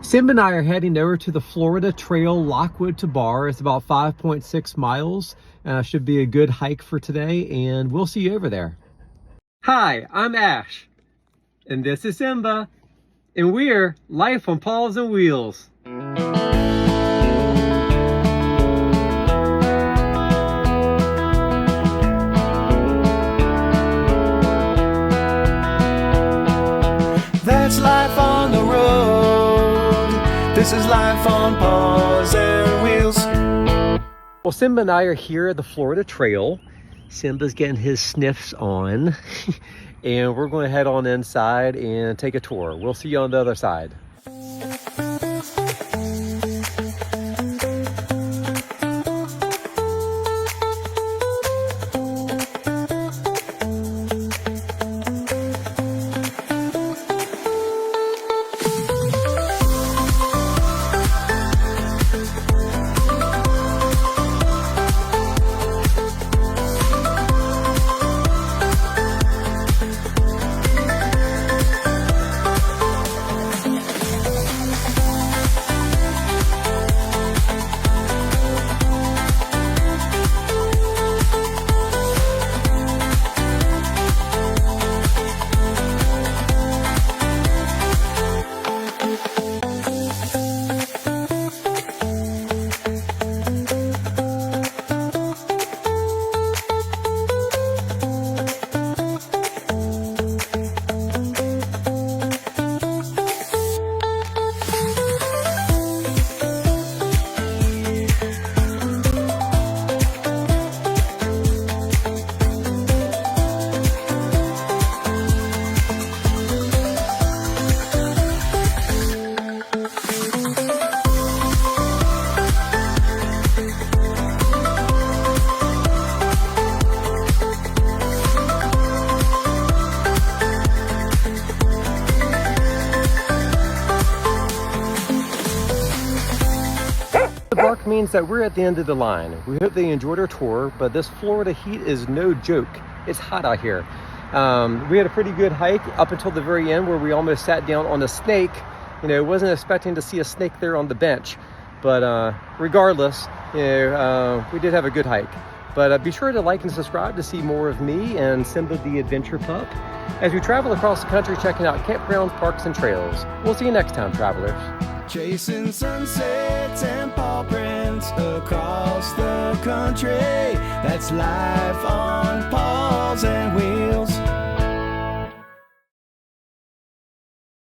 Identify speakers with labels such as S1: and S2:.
S1: Simba and I are heading over to the Florida Trail, Lockwood to Barr. It's about 5.6 miles. Should be a good hike for today, and we'll see you over there. Hi, I'm Ash, and this is Simba, and we're Life on Paws and Wheels.
S2: That's life on the road. This is life on Paws and Wheels.
S1: Well, Simba and I are here at the Florida Trail. Simba's getting his sniffs on. And we're going to head on inside and take a tour. We'll see you on the other side. Bark means that we're at the end of the line. We hope they enjoyed our tour, but this Florida heat is no joke. It's hot out here. We had a pretty good hike up until the very end where we almost sat down on a snake. You know, wasn't expecting to see a snake there on the bench, but regardless, you know, we did have a good hike. But be sure to like and subscribe to see more of me and Simba the Adventure Pup as we travel across the country checking out campgrounds, parks, and trails. We'll see you next time, travelers.
S2: Chasing sunsets and paw prints across the country. That's life on Paws and Wheels.